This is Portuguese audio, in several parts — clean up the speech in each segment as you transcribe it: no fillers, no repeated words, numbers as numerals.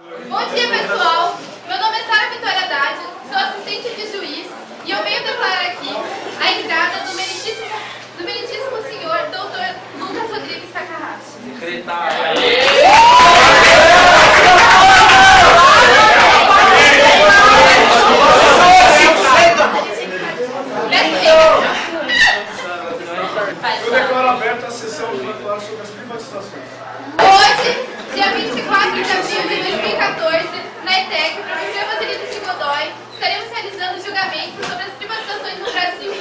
Bom dia, pessoal. Meu nome é Sara Vitória Haddad, sou assistente de juiz e eu venho declarar aqui a entrada do meritíssimo senhor Dr. Lucas Rodrigues Takahashi. Eu declaro aberta a sessão que vai falar sobre as privatizações. Hoje, dia 24 de abril de 2014, na ETEC, professor Vasilito de Godoy, estaremos realizando julgamentos sobre as privatizações no Brasil,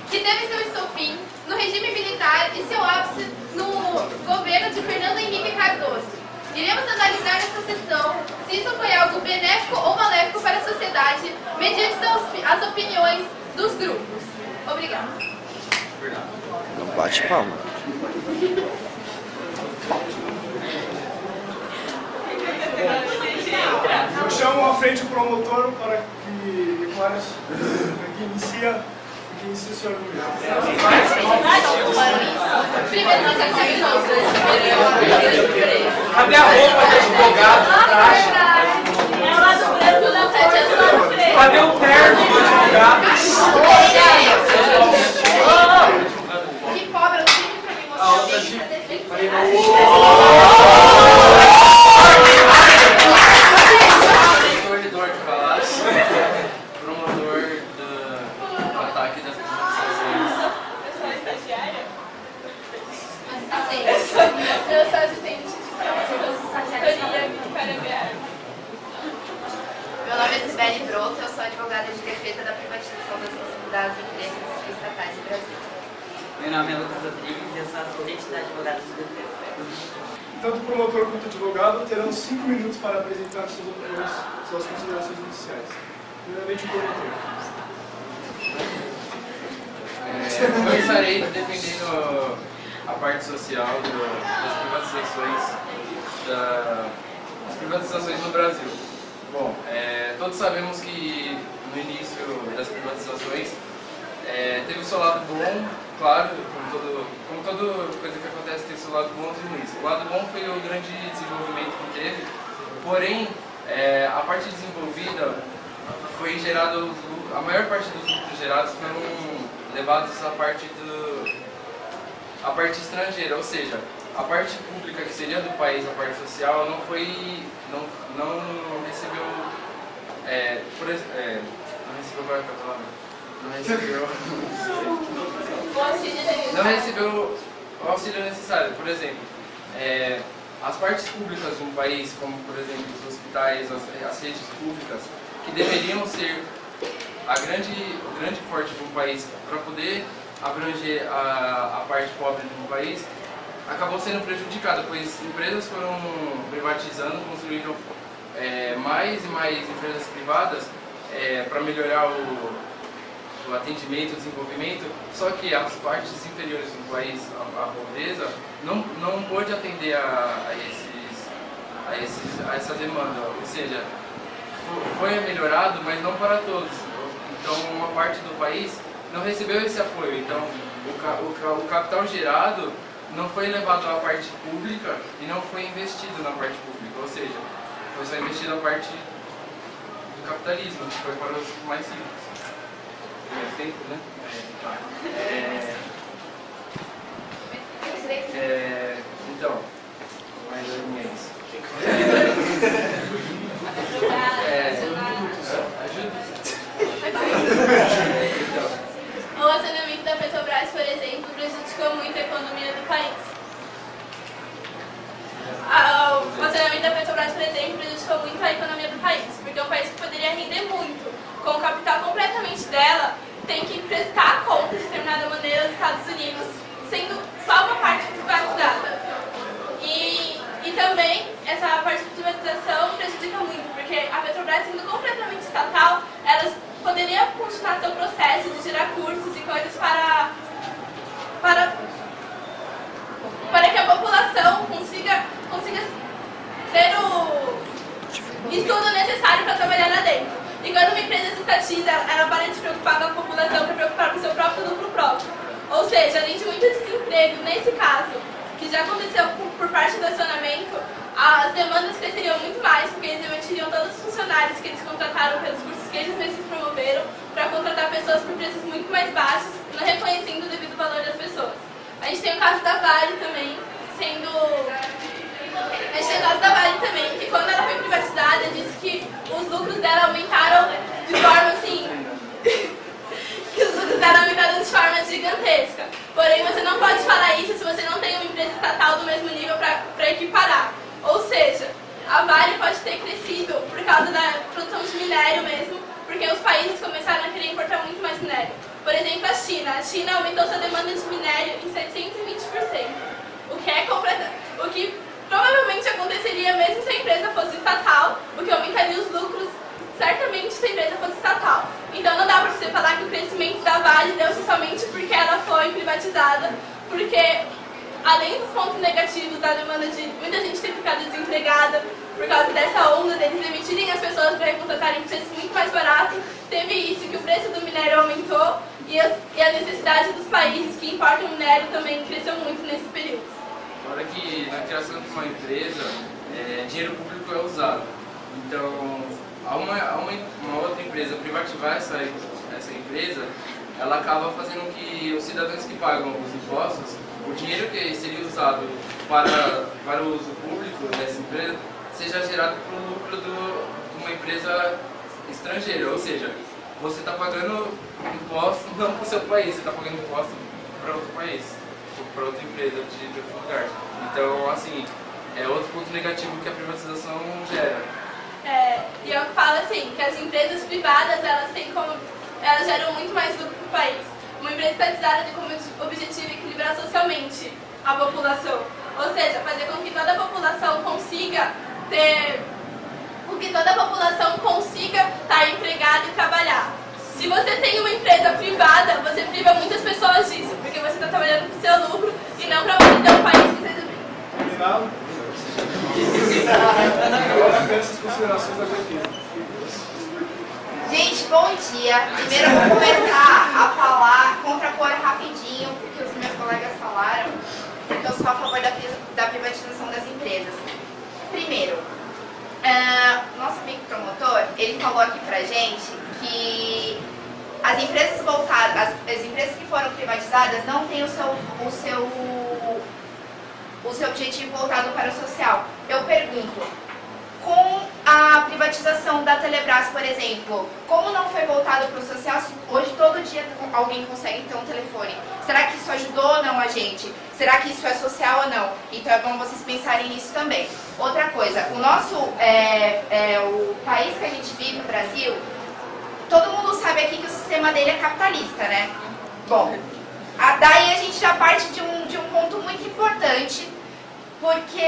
que teve seu estopim no regime militar e seu ápice no governo de Fernando Henrique Cardoso. Iremos analisar nessa sessão se isso foi algo benéfico ou maléfico para a sociedade, mediante as opiniões dos grupos. Obrigada. Não bate palma. Eu chamo à frente o promotor para que declare, que inicia o senhor julgamento. Cadê a roupa do advogado? Cadê o terno do advogado? Que pobre, eu tive pra me Promotor de palácio, promotor do ataque das privatizações. Eu sou estagiária? Eu sou assistente de consultoria de Carabiara. Meu nome é Sibeli Broto, eu sou advogada de defesa da privatização das empresas estatais do Brasil. Meu nome é Lucas Rodrigues e eu sou assistente da advogada de defesa. Tanto o promotor quanto o advogado terão 5 minutos para apresentar suas opiniões, suas considerações iniciais. Primeiramente, o promotor. Eu estarei defendendo a parte social das privatizações no Brasil. Bom, todos sabemos que no início das privatizações teve o seu lado bom, claro, como toda coisa que acontece tem seu lado bom no início. O lado bom foi o grande desenvolvimento que teve, porém, a parte desenvolvida foi gerado, a maior parte dos lucros gerados foram levados à parte estrangeira, ou seja, a parte pública que seria do país, a parte social, não recebeu, não recebeu o auxílio necessário. Por exemplo, as partes públicas de um país, como por exemplo os hospitais, as redes públicas, que deveriam ser o grande forte de um país para poder abranger a parte pobre de um país, acabou sendo prejudicada, pois empresas foram privatizando, construíram mais e mais empresas privadas para melhorar o atendimento, o desenvolvimento, só que as partes inferiores do país, a pobreza, não pôde atender a essa demanda, ou seja, foi melhorado, mas não para todos. Então, uma parte do país não recebeu esse apoio. Então, o capital gerado não foi levado à parte pública e não foi investido na parte pública, ou seja, foi só investido na parte do capitalismo, que foi para os mais ricos. Primeiro tempo, né? Então, mais argumentos. O racionamento da Petrobras, por exemplo, prejudicou muito a economia do país. O racionamento da Petrobras, por exemplo, prejudicou muito a economia do país, porque é um país que poderia render muito, com o capital completamente dela, tem que prestar conta de determinada maneira aos Estados Unidos, sendo só uma parte privatizada. E também essa parte de privatização prejudica muito, porque a Petrobras, sendo completamente estatal, ela poderia continuar seu processo de gerar cursos e coisas para que a população consiga ter o estudo necessário para trabalhar lá dentro. E quando uma empresa se estatiza, ela para de se preocupar com a população para preocupar com o seu próprio lucro próprio. Ou seja, além de muito desemprego, nesse caso, que já aconteceu por parte do acionamento, as demandas cresceriam muito mais, porque funcionários que eles contrataram pelos cursos que eles mesmos promoveram para contratar pessoas por preços muito mais baixos, não reconhecendo o devido valor das pessoas. A gente tem o caso da Vale também, que quando ela foi privatizada, disse que os lucros dela aumentaram de forma assim... que os lucros dela aumentaram de forma gigantesca. Porém, você não pode falar isso se você não tem uma empresa estatal do mesmo nível para equiparar. Ou seja, a Vale pode ter crescido por causa da produção de minério mesmo, porque os países começaram a querer importar muito mais minério. Por exemplo, a China. A China aumentou sua demanda de minério em 720%, o que provavelmente aconteceria mesmo se a empresa fosse estatal, o que aumentaria os lucros certamente se a empresa fosse estatal. Então não dá para você falar que o crescimento da Vale deu-se somente porque ela foi privatizada, porque além dos pontos negativos da demanda de muita gente ter ficado desempregada por causa dessa onda deles demitirem as pessoas para contratarem preços muito mais baratos, teve isso, que o preço do minério aumentou e a necessidade dos países que importam minério também cresceu muito nesse período. Fora que na criação de uma empresa, dinheiro público é usado. Então, a uma outra empresa privatizar essa empresa, ela acaba fazendo que os cidadãos que pagam os impostos, o dinheiro que seria usado para o uso público dessa empresa, seja gerado para o lucro de uma empresa estrangeira. Ou seja, você está pagando imposto não para o seu país, você está pagando imposto para outro país, para outra empresa de outro lugar. Então, assim, é outro ponto negativo que a privatização gera. E eu falo assim, que as empresas privadas, elas geram muito mais lucro para o país. Uma empresa estatizada tem como objetivo equilibrar socialmente a população. Ou seja, fazer com que toda a população consiga estar empregada e trabalhar. Se você tem uma empresa privada, você priva muitas pessoas disso, porque você está trabalhando para o seu lucro e não para você ter um país que seja bem. Final. Agora peço as considerações da defesa. Gente, bom dia. Primeiro eu vou começar a falar, contrapor rapidinho, porque os meus colegas falaram, porque eu sou a favor da privatização das empresas. Primeiro, nosso amigo promotor, ele falou aqui pra gente que as empresas que foram privatizadas não têm o seu objetivo voltado para o social. Eu pergunto, com a privatização da Telebrás, por exemplo, como não foi voltado para o social, se hoje todo dia alguém consegue ter um telefone? Será que isso ajudou ou não a gente? Será que isso é social ou não? Então é bom vocês pensarem nisso também. Outra coisa, o nosso, o país que a gente vive, o Brasil, todo mundo sabe aqui que o sistema dele é capitalista, né? Bom, daí a gente já parte de um ponto muito importante, porque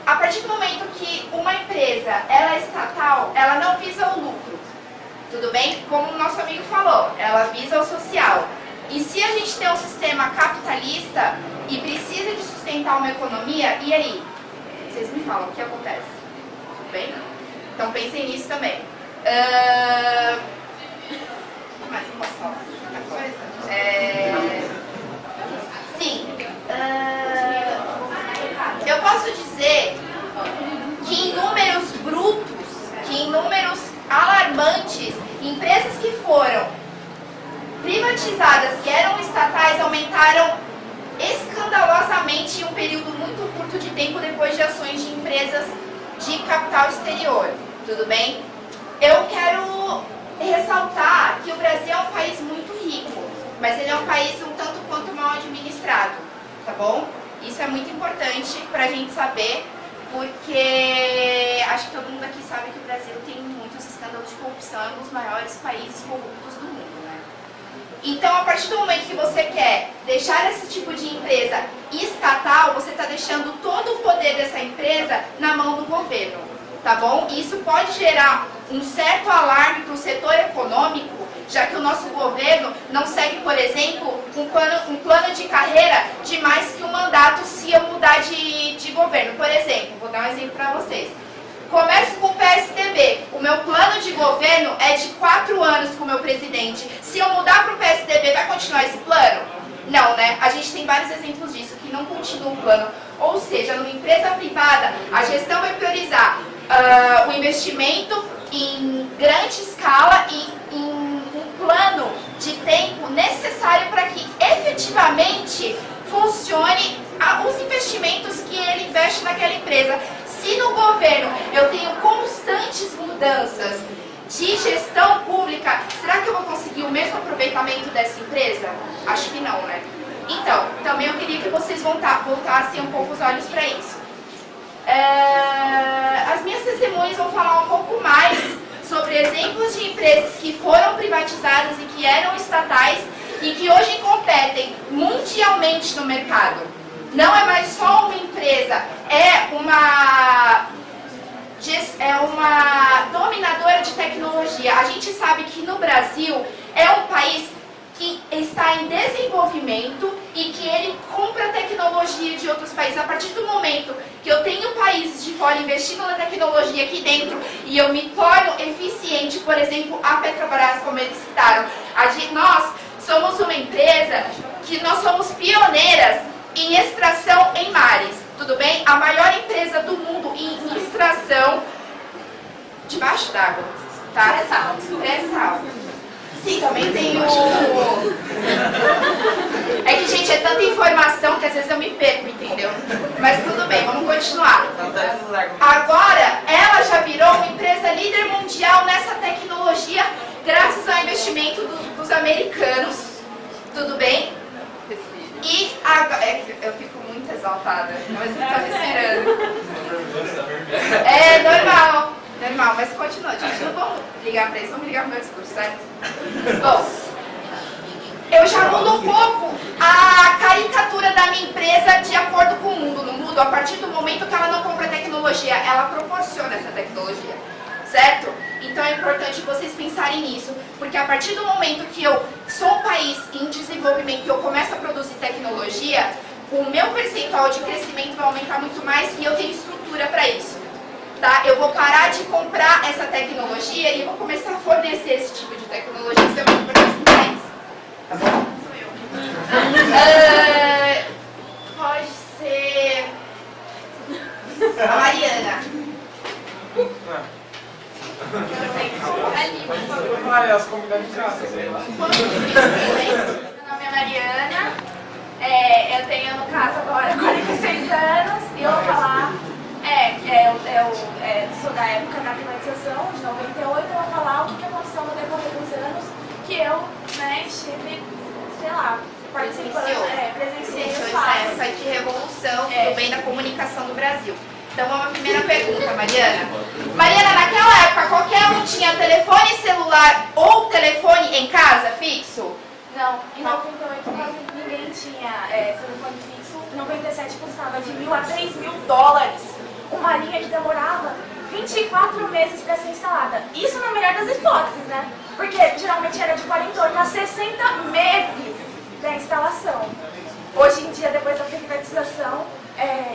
a partir do momento que uma empresa ela é estatal, ela não visa o lucro, tudo bem? Como o nosso amigo falou, ela visa o social. E se a gente tem um sistema capitalista e precisa de sustentar uma economia, e aí? Vocês me falam, o que acontece? Tudo bem? Então pensem nisso também. Mas não posso falar outra coisa? Sim. Eu posso dizer que em números brutos, que em números alarmantes, empresas que foram privatizadas, que eram estatais, aumentaram escandalosamente em um período muito curto de tempo depois de ações de empresas de capital exterior. Tudo bem? Eu quero ressaltar que o Brasil é um país muito rico, mas ele é um país um tanto quanto mal administrado, tá bom? Isso é muito importante pra gente saber, porque acho que todo mundo aqui sabe que o Brasil tem muitos escândalos de corrupção, é um dos maiores países corruptos do mundo, né? Então, a partir do momento que você quer deixar esse tipo de empresa estatal, você está deixando todo o poder dessa empresa na mão do governo, tá bom? E isso pode gerar um certo alarme para o setor econômico, já que o nosso governo não segue, por exemplo, um plano de carreira de mais que um mandato se eu mudar de governo. Por exemplo, vou dar um exemplo para vocês. Começo com o PSDB. O meu plano de governo é de 4 anos com o meu presidente. Se eu mudar para o PSDB, vai continuar esse plano? Não, né? A gente tem vários exemplos disso, que não continua o plano. Ou seja, numa empresa privada, a gestão vai priorizar o investimento em grande escala e em um plano de tempo necessário para que efetivamente funcione os investimentos que ele investe naquela empresa. Se no governo eu tenho constantes mudanças de gestão pública, será que eu vou conseguir o mesmo aproveitamento dessa empresa? Acho que não, né? Então, também eu queria que vocês voltassem um pouco os olhos para isso. As minhas testemunhas vão falar um pouco mais sobre exemplos de empresas que foram privatizadas e que eram estatais e que hoje competem mundialmente no mercado. Não é mais só uma empresa, é uma dominadora de tecnologia. A gente sabe que no Brasil é um país que está em desenvolvimento e que ele compra tecnologia de outros países. A partir do momento que eu tenho países de fora investindo na tecnologia aqui dentro e eu me torno eficiente, por exemplo, a Petrobras, como eles citaram, nós somos uma empresa que nós somos pioneiras em extração em mares, tudo bem? A maior empresa do mundo em extração debaixo d'água, tá? Pré-sal. Sim, também tem o... É que, gente, é tanta informação que às vezes eu me perco, entendeu? Mas tudo bem, vamos continuar. Agora, ela já virou uma empresa líder mundial nessa tecnologia graças ao investimento dos americanos, tudo bem? E agora... eu fico muito exaltada, mas eu tô respirando. É normal, mas continua, gente, não vamos ligar pra isso, vamos ligar pro meu discurso, certo? Bom, eu já mudo um pouco a caricatura da minha empresa de acordo com o mundo. Não mudo a partir do momento que ela não compra tecnologia, ela proporciona essa tecnologia, certo? Então é importante vocês pensarem nisso, porque a partir do momento que eu sou um país em desenvolvimento e eu começo a produzir tecnologia, o meu percentual de crescimento vai aumentar muito mais e eu tenho estrutura para isso. Tá? Eu vou parar de comprar essa tecnologia e vou começar a fornecer esse tipo de tecnologia. Isso é muito importante para o país. Tá bom? Sou eu. Pode ser a Mariana. Olha, as convidadas já. Meu nome é Mariana, eu tenho no caso agora 46 anos e eu vou falar, sou da época da privatização, de 98, eu vou falar o que aconteceu no decorrer dos anos que eu estive, sei lá, participando, presenciei os Essa época de revolução do bem da comunicação do Brasil. Então vamos à primeira pergunta, Mariana. Mariana, naquela época qualquer um tinha telefone celular ou telefone em casa fixo? Não, em 98 quase ninguém tinha telefone fixo. Em 97 custava de $1.000 a $3.000. Uma linha que demorava 24 meses para ser instalada. Isso na melhor das hipóteses, né? Porque geralmente era de 48 a 60 meses da instalação. Hoje em dia, depois da privatização,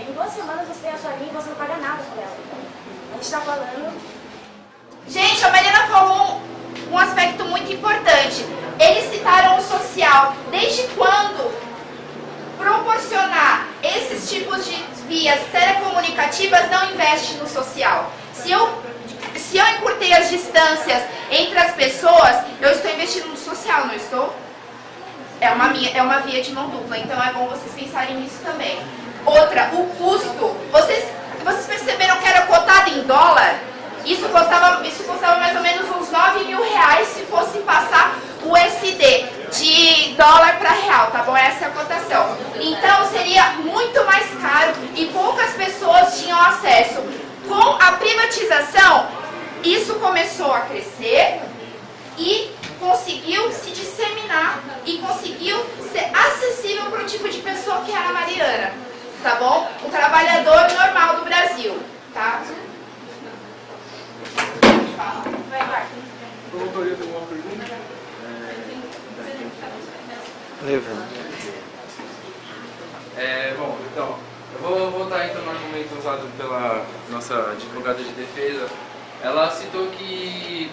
em 2 semanas você tem a sua linha e você não paga nada por ela. A gente está falando... Gente, a Mariana falou um aspecto muito importante. Eles citaram o social. Desde quando proporcionar esses tipos de vias telecomunicativas não investe no social? Se eu encurtei as distâncias entre as pessoas, eu estou investindo no social, não estou? É uma via de mão dupla, então é bom vocês pensarem nisso também. Outra, o custo. Vocês perceberam que era cotado em dólar? Isso custava mais ou menos uns R$9.000 se fosse passar o USD de dólar para real, tá bom? Essa é a cotação. Então seria muito mais caro e poucas pessoas tinham acesso. Com a privatização, isso começou a crescer e conseguiu se disseminar e conseguiu ser acessível para o tipo de pessoa que era a Mariana, tá bom? O trabalhador normal do Brasil, tá? Promotoria tem alguma pergunta? Bom, então, eu vou voltar então no argumento usado pela nossa advogada de defesa. Ela citou que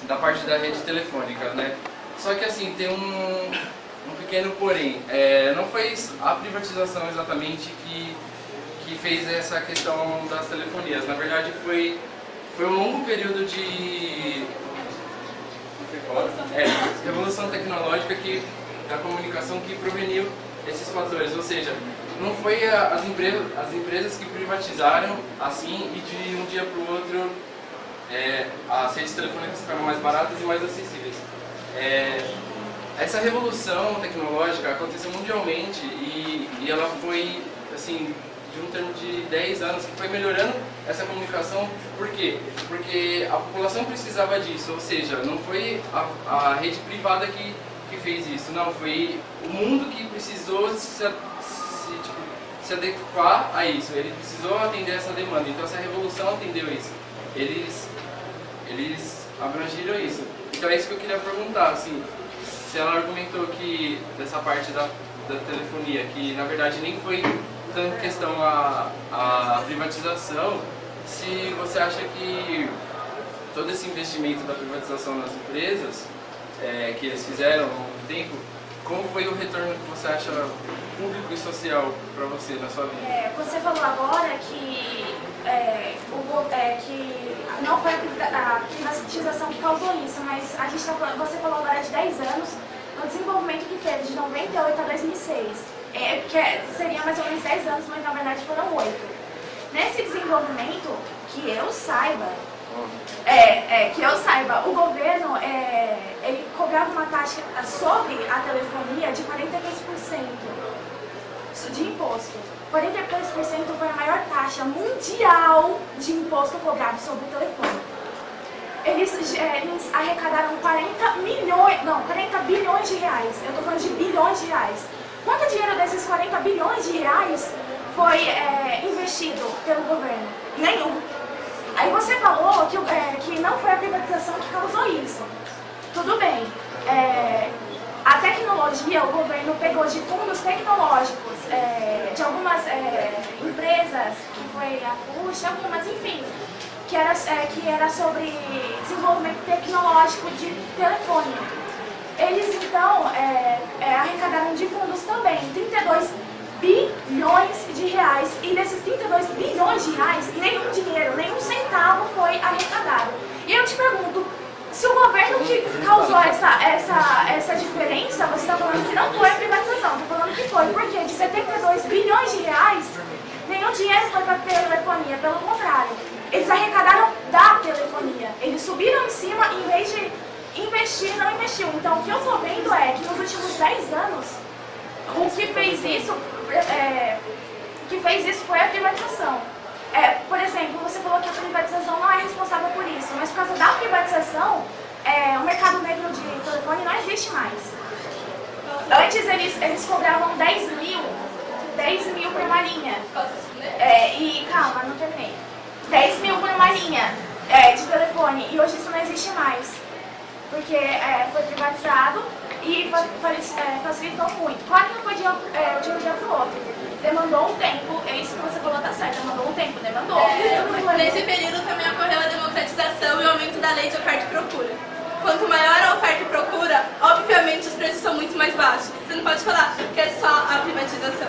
da parte da rede telefônica, né? Só que assim, tem um pequeno porém. Não foi a privatização exatamente que fez essa questão das telefonias. Na verdade, foi foi um longo período de revolução tecnológica da comunicação que proveniu esses fatores, ou seja, não foi as empresas que privatizaram assim e de um dia para o outro as redes telefônicas ficaram mais baratas e mais acessíveis. Essa revolução tecnológica aconteceu mundialmente e ela foi assim, de um termo de 10 anos, que foi melhorando essa comunicação. Por quê? Porque a população precisava disso, ou seja, não foi a rede privada que fez isso, não, foi o mundo que precisou se adequar a isso, ele precisou atender essa demanda, então essa revolução atendeu isso, eles abrangiram isso. Então é isso que eu queria perguntar, assim, se ela argumentou que dessa parte da telefonia, que na verdade nem foi tanto questão a privatização, se você acha que todo esse investimento da privatização nas empresas que eles fizeram ao longo do tempo, como foi o retorno que você acha público e social para você na sua vida? Você falou agora que, que não foi a privatização que causou isso, mas você falou agora de 10 anos, no desenvolvimento que teve de 98 a 2006. Que seria mais ou menos 10 anos, mas na verdade foram 8. Nesse desenvolvimento, que eu saiba, o governo ele cobrava uma taxa sobre a telefonia de 43% de imposto. 43% foi a maior taxa mundial de imposto cobrado sobre o telefone. Eles arrecadaram 40 bilhões de reais. Eu estou falando de bilhões de reais. Quanto dinheiro desses 40 bilhões de reais foi investido pelo governo? Nenhum. Aí você falou que não foi a privatização que causou isso. Tudo bem. A tecnologia, o governo pegou de fundos tecnológicos de algumas empresas, que foi a FUSH, algumas, enfim, que era sobre desenvolvimento tecnológico de telefone. Eles então arrecadaram de fundos também 32 bilhões de reais, e desses 32 bilhões de reais, nenhum dinheiro, nenhum centavo foi arrecadado. E eu te pergunto, se o governo que causou essa diferença, você está falando que não foi a privatização, está falando que foi, porque de 72 bilhões de reais, nenhum dinheiro foi para a telefonia, pelo contrário, eles arrecadaram da telefonia, eles subiram em cima em vez de investir, não investiu. Então o que eu estou vendo é que nos últimos 10 anos, o que fez isso foi a privatização. Por exemplo, você falou que a privatização não é responsável por isso, mas por causa da privatização, o mercado negro de telefone não existe mais. Antes eles cobravam 10 mil por uma linha. Calma, não terminei. 10 mil por uma linha de telefone, e hoje isso não existe mais. Porque foi privatizado e facilitou muito. Claro que não foi de um dia para o outro. Demandou um tempo, é isso que você falou, tá certo, demandou um tempo, demandou. Nesse período também ocorreu a democratização e o aumento da lei de oferta e procura. Quanto maior a oferta e procura, obviamente os preços são muito mais baixos. Você não pode falar que é só a privatização.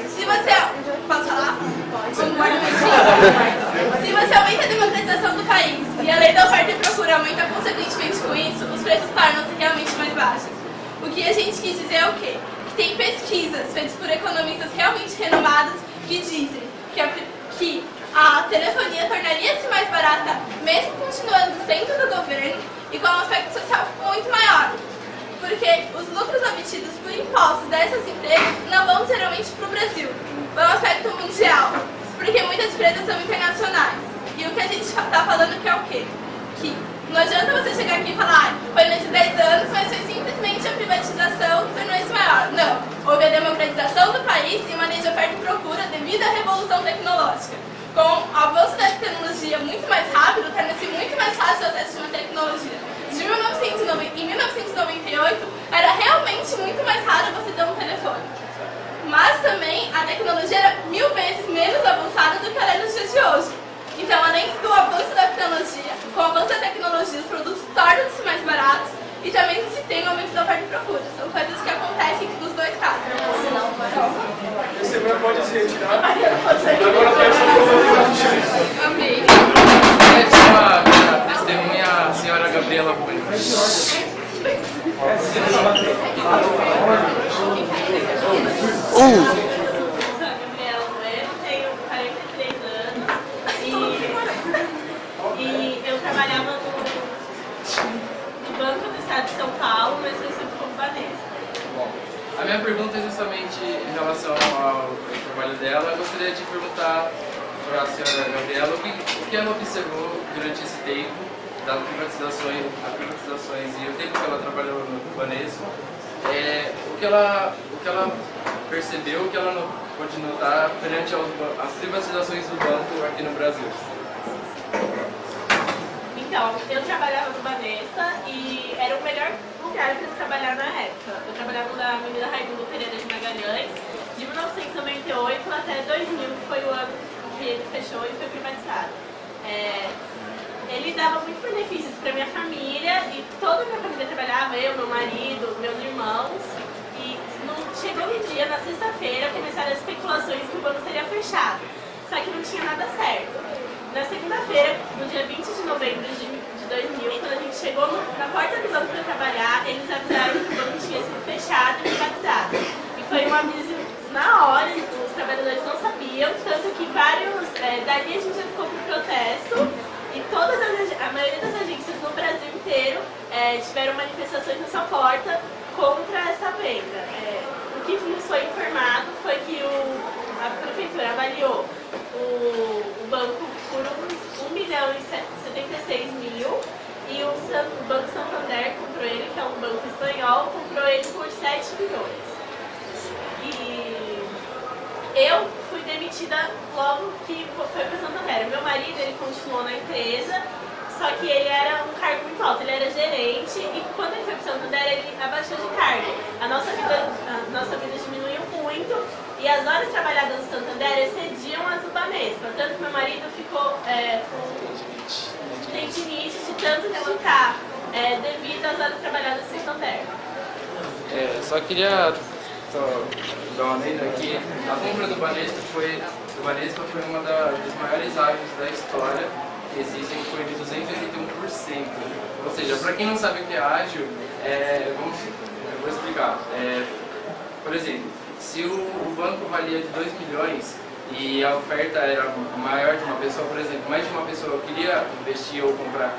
Se você... Posso falar? Pode. Se você aumenta a democratização do país e a lei da oferta e procura aumenta consequentemente com isso, os preços tornam-se realmente mais baixos. O que a gente quis dizer é o quê? Que tem pesquisas feitas por economistas realmente renomados que dizem que a telefonia tornaria-se mais barata, mesmo continuando sendo do governo e com um aspecto social muito maior. Porque os lucros obtidos por impostos dessas empresas não vão geralmente para o Brasil, é um aspecto mundial, porque muitas empresas são internacionais. E o que a gente está falando que é o quê? Que não adianta você chegar aqui e falar, foi nesses 10 anos, mas foi simplesmente a privatização que tornou isso maior. Não, houve a democratização do país e uma lei de oferta e procura devido à revolução tecnológica. Com o avanço da tecnologia muito mais rápido, torna-se muito mais fácil o acesso de uma tecnologia. Em 1998, era realmente muito mais raro você ter um telefone. Mas também a tecnologia era 1000 vezes menos avançada do que ela é nos dias de hoje. Então, além do avanço da tecnologia, com o avanço da tecnologia, os produtos tornam-se mais baratos e também se tem um aumento da oferta e procura. São coisas que acontecem nos dois casos. Você pode se retirar. Agora peço a sua Ok. Gabriela Bueno, tenho 43 anos e eu trabalhava no Banco do Estado de São Paulo, mas eu sempre como Vanessa. Bom, a minha pergunta é justamente em relação ao trabalho dela. Eu gostaria de perguntar para a senhora Gabriela o que ela observou durante esse tempo das privatizações e o tempo que ela trabalhou no Banespa, o que ela percebeu, o que ela pode notar perante as privatizações do banco aqui no Brasil. Então, eu trabalhava no Banespa e era o melhor lugar para trabalhar na época. Eu trabalhava na Avenida Raimundo Pereira de Magalhães, de 1998 até 2000, que foi o ano que ele fechou e foi privatizado. Ele dava muitos benefícios para minha família e toda a minha família trabalhava, eu, meu marido, meus irmãos. E chegou um dia, na sexta-feira, começaram as especulações que o banco seria fechado. Só que não tinha nada certo. Na segunda-feira, no dia 20 de novembro de 2000, quando a gente chegou na porta do banco para trabalhar, eles avisaram que o banco tinha sido fechado e privatizado. E foi um aviso na hora, os trabalhadores não sabiam, tanto que vários, dali a gente já ficou com protesto. E a maioria das agências no Brasil inteiro tiveram manifestações na sua porta contra essa venda. O que nos foi informado foi que a prefeitura avaliou o banco por 1.076.000 e o Banco Santander comprou ele, que é um banco espanhol, comprou ele por 7 milhões. E eu fui demitida logo que foi para o Santander. Meu marido, ele continuou na empresa, só que ele era um cargo muito alto, ele era gerente e quando ele foi para o Santander, ele abaixou de cargo. A nossa vida diminuiu muito e as horas trabalhadas no Santander excediam as do Banespa. Tanto que meu marido ficou com tendinite de tanto levantar devido às horas trabalhadas no Santander. Só queria dar uma lenda aqui. A compra do Banespa foi uma das maiores ágios da história que existem, que foi de 281%. Ou seja, para quem não sabe o que é ágil, eu vou explicar. Por exemplo, se o banco valia de 2 milhões e a oferta era maior de uma pessoa, por exemplo, mais de uma pessoa queria investir ou comprar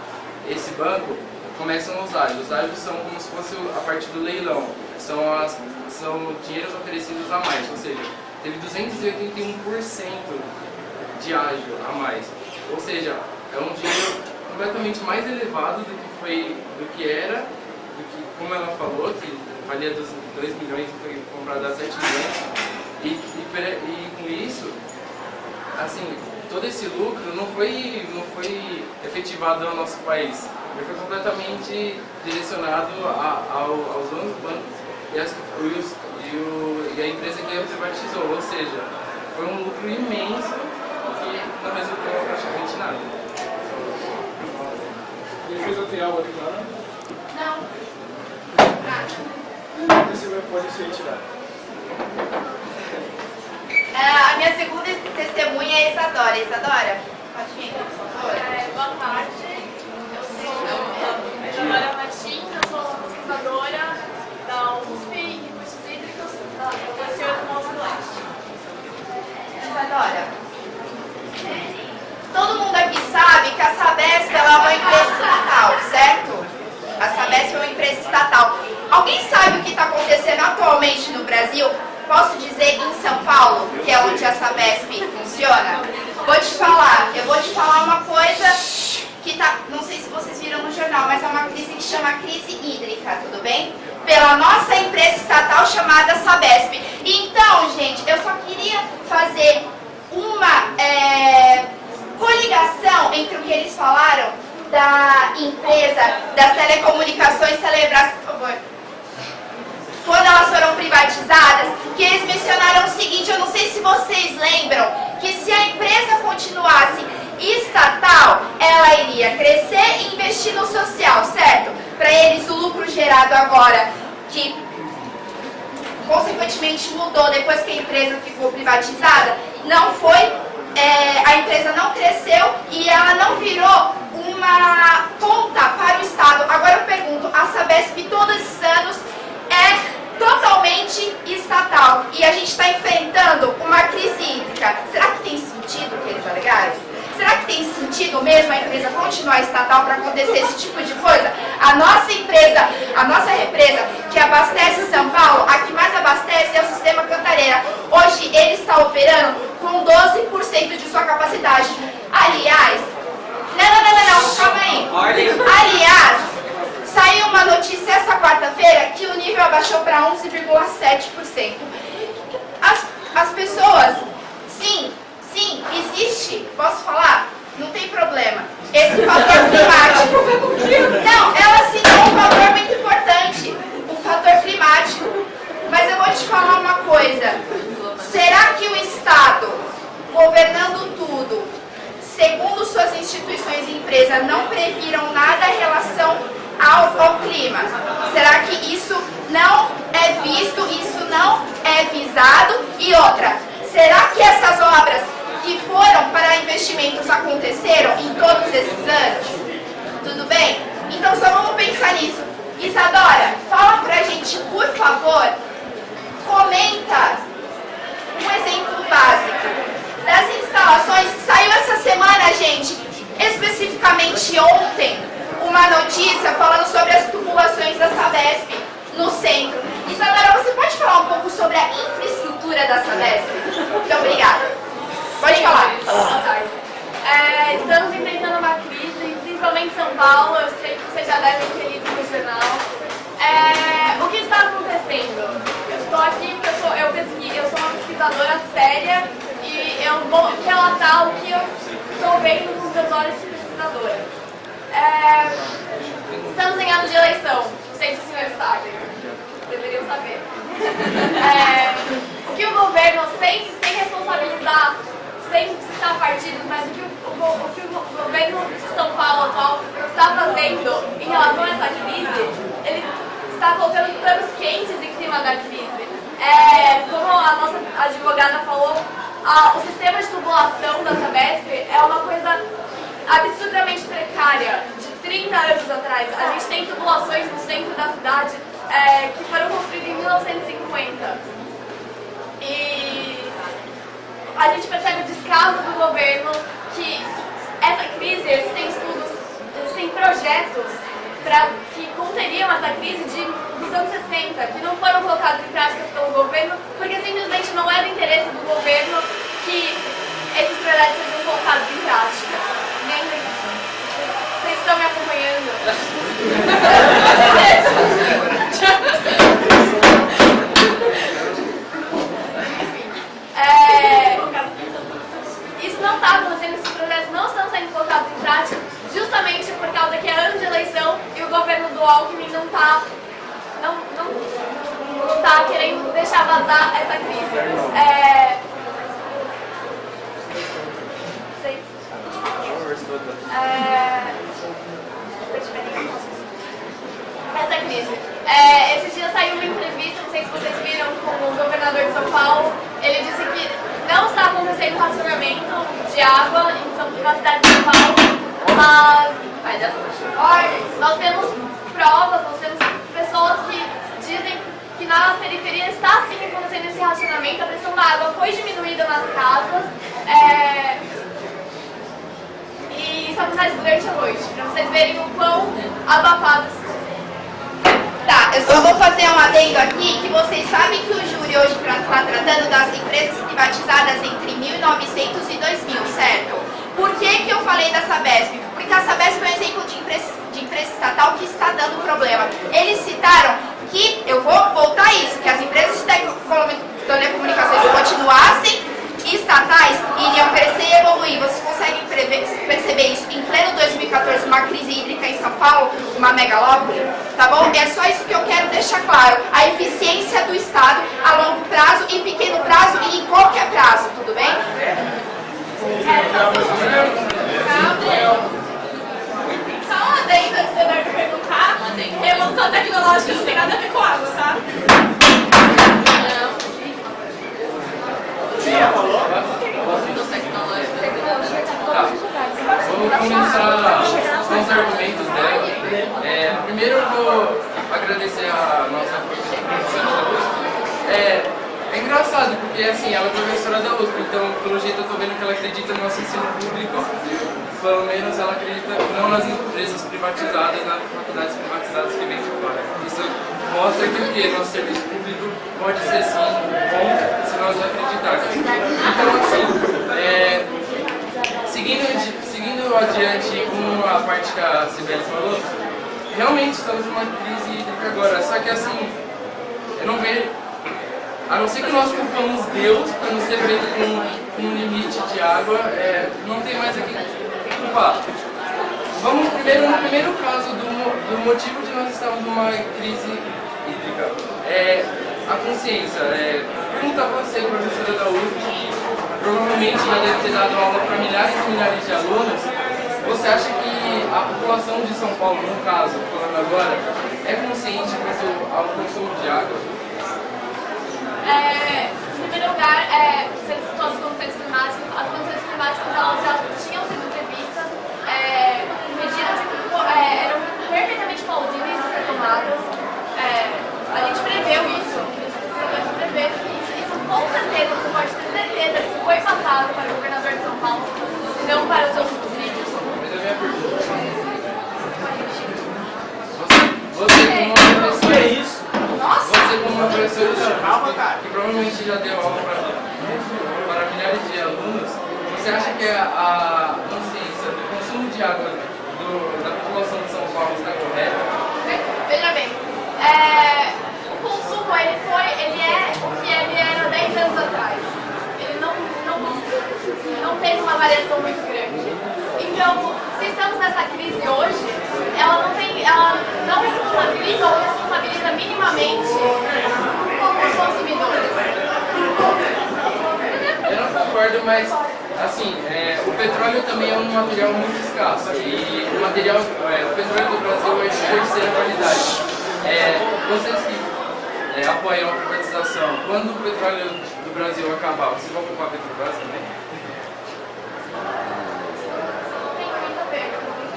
esse banco, começam os ágios. Os ágios são como se fosse a parte do leilão, são dinheiros oferecidos a mais, ou seja, teve 281% de ágio a mais. Ou seja, é um dinheiro completamente mais elevado do que era, como ela falou, que valia 2 milhões e foi comprado a 7 milhões. E com isso, assim, todo esse lucro não foi efetivado no nosso país. Ele foi completamente direcionado aos donos do banco e a empresa que privatizou. Ou seja, foi um lucro imenso que não resultou praticamente nada. Defesa tem algo a declarar? Não. Você pode ser retirado. A minha segunda testemunha é Isadora. Isadora, pode vir aqui, por favor. Boa tarde, eu sou Isadora Martins, eu sou pesquisadora da USP e Recursos Hídricos da Universidade do Nosso Leste. Isadora, todo mundo aqui sabe que a Sabesp ela é uma empresa estatal, certo? A Sabesp é uma empresa estatal. Alguém sabe o que está acontecendo atualmente no Brasil? Posso dizer em São Paulo, que é onde a Sabesp funciona? Eu vou te falar uma coisa que tá, não sei se vocês viram no jornal, mas é uma crise que chama crise hídrica, tudo bem? Pela nossa empresa estatal chamada Sabesp. Então, gente, eu só queria fazer uma coligação entre o que eles falaram da empresa das telecomunicações Telebrás, por favor. Quando elas foram privatizadas, que eles mencionaram o seguinte, eu não sei se vocês lembram, que se a empresa continuasse estatal, ela iria crescer e investir no social, certo? Para eles o lucro gerado agora, que consequentemente mudou depois que a empresa ficou privatizada, não foi, a empresa não cresceu e ela não virou uma conta para o Estado. Agora eu pergunto, a Sabesp todos esses anos é totalmente estatal e a gente está enfrentando uma crise hídrica. Será que tem sentido o que eles alegaram? Será que tem sentido mesmo a empresa continuar estatal para acontecer esse tipo de coisa? A nossa empresa, a nossa represa que abastece São Paulo, a que mais abastece é o Sistema Cantareira. Hoje ele está operando com 12% de sua capacidade. Aliás, não, calma aí. Aliás, saiu uma notícia essa quarta-feira que o nível abaixou para 11,7%. As pessoas, sim, existe, posso falar? Não tem problema. Esse fator climático. Não, ela citou um fator muito importante, o fator climático. Mas eu vou te falar uma coisa. Será que o Estado, governando tudo, segundo suas instituições e empresas, não previram nada em relação ao clima? Será que isso não é visto, isso não é visado? E outra, será que essas obras que foram para investimentos aconteceram em todos esses anos? Tudo bem? Então só vamos pensar nisso. Isadora, fala pra gente, por favor, comenta um exemplo básico das instalações. Saiu essa semana, gente, especificamente ontem, uma notícia falando sobre as tubulações da Sabesp no centro. Isadora, você pode falar um pouco sobre a infraestrutura da Sabesp? Muito obrigada. Pode falar. Boa tarde. Estamos enfrentando uma crise, principalmente em São Paulo. Eu sei que vocês já devem ter lido no jornal. O que está acontecendo? Eu estou aqui porque eu sou uma pesquisadora séria e eu vou relatar o que eu estou vendo com os meus olhos de pesquisadora. Estamos em ano de eleição, não sei se os senhores sabem, deveriam saber. O que o governo, sem responsabilizar, sem citar partidos, mas o que o governo de São Paulo atual está fazendo em relação a essa crise, ele está colocando panos quentes em cima da crise. Como a nossa advogada falou, o sistema de tubulação da Sabesp é uma coisa absurdamente precária. De 30 anos atrás, a gente tem tubulações no centro da cidade que foram construídas em 1950. E a gente percebe o descaso do governo, que essa crise, existem estudos, existem projetos que conteriam essa crise dos anos 60, que não foram colocados em prática pelo governo, porque simplesmente não é do interesse do governo que esses projetos sejam colocados em prática. Vocês estão me acompanhando? Isso não está acontecendo, esses projetos não estão sendo colocados em prática, justamente por causa que é ano de eleição e o governo do Alckmin não está querendo deixar vazar essa crise. Essa crise. Esses dias saiu uma entrevista, não sei se vocês viram, com o governador de São Paulo. Ele disse que não está acontecendo racionamento de água na cidade de São Paulo, mas nós temos provas, nós temos pessoas que dizem que na periferia está sim acontecendo esse racionamento. A pressão da água foi diminuída nas casas. E isso acontece durante a noite, para vocês verem o quão abafados. Tá, eu só vou fazer um adendo aqui, que vocês sabem que o júri hoje está tratando das empresas privatizadas entre 1900 e 2000, certo? Por que eu falei da Sabesp? Porque a Sabesp é um exemplo de empresa estatal que está dando problema. Eles citaram que, eu vou voltar a isso, que as empresas de telecomunicações continuassem estatais, iriam crescer e evoluir. Vocês conseguem perceber isso em pleno 2014, uma crise hídrica em São Paulo, uma megalópole, tá bom? É só isso que eu quero deixar claro. A eficiência do Estado a longo prazo, em pequeno prazo e em qualquer prazo, tudo bem? Só um adendo antes de Eduardo perguntar. Revolução tecnológica não tem nada a ver com água, tá? Vamos começar são os argumentos dela. Primeiro eu vou agradecer a nossa professora da USP. É engraçado, porque assim, ela é professora da USP, então pelo jeito eu tô vendo que ela acredita no nosso ensino público, pelo menos ela acredita não nas empresas privatizadas, nas faculdades privatizadas que vêm de fora. Isso mostra que o quê? Nosso serviço público pode ser sim bom se nós acreditarmos. Então assim, seguindo adiante com a parte que a Sibeli falou, realmente estamos numa crise hídrica agora, só que assim, eu não vejo, a não ser que nós culpamos Deus para não ser feito com um limite de água, não tem mais aqui que culpar. Vamos primeiro no primeiro caso do motivo de nós estarmos numa crise hídrica. A consciência. Pergunta a você, professora da USP, que provavelmente já deve ter dado aula para milhares e milhares de alunos. Você acha que a população de São Paulo, no caso, falando agora, é consciente quanto ao consumo de água? Em primeiro lugar, você citou as condições climáticas. As condições climáticas elas já tinham sido previstas, medidas eram perfeitamente plausíveis de ser tomadas. A gente preveu isso. Isso com certeza, você pode ter certeza, isso foi passado para o governador de São Paulo, não para os seus subsídios. Mas a minha pergunta. Você como uma professora. Nossa! Você como uma professora que provavelmente já deu aula para milhares de alunos, você acha que a consciência do consumo de água da população de São Paulo está correta? Veja bem, o consumo ele é o que ele era 10 anos atrás. Ele não teve uma variação muito grande. Então, se estamos nessa crise hoje, ela não responsabiliza ou responsabiliza minimamente os consumidores. Eu não concordo, mas assim, o petróleo também é um material muito escasso e o petróleo do Brasil é de terceira qualidade. Vocês que apoiam a privatização, quando o petróleo do Brasil acabar, vocês vão ocupar a Petrobras também?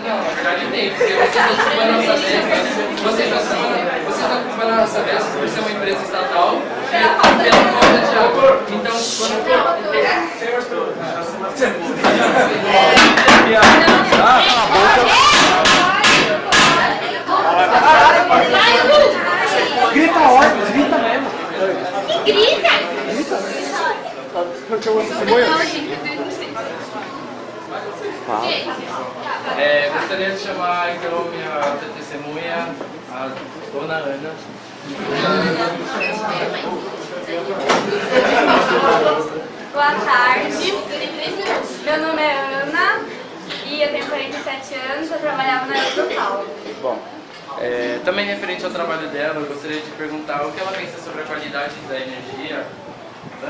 Não, na verdade tem, porque vocês estão ocupando a nossa Sabesp, vocês estão ocupando a Sabesp por ser uma empresa estatal e pela falta de água. Então, Grita ordem, grita mesmo. Grita! gostaria de chamar então minha testemunha, a dona Ana. Boa tarde, meu nome é Ana e eu tenho 47 anos, eu trabalhava na Europal. Bom, também referente ao trabalho dela, eu gostaria de perguntar o que ela pensa sobre a qualidade da energia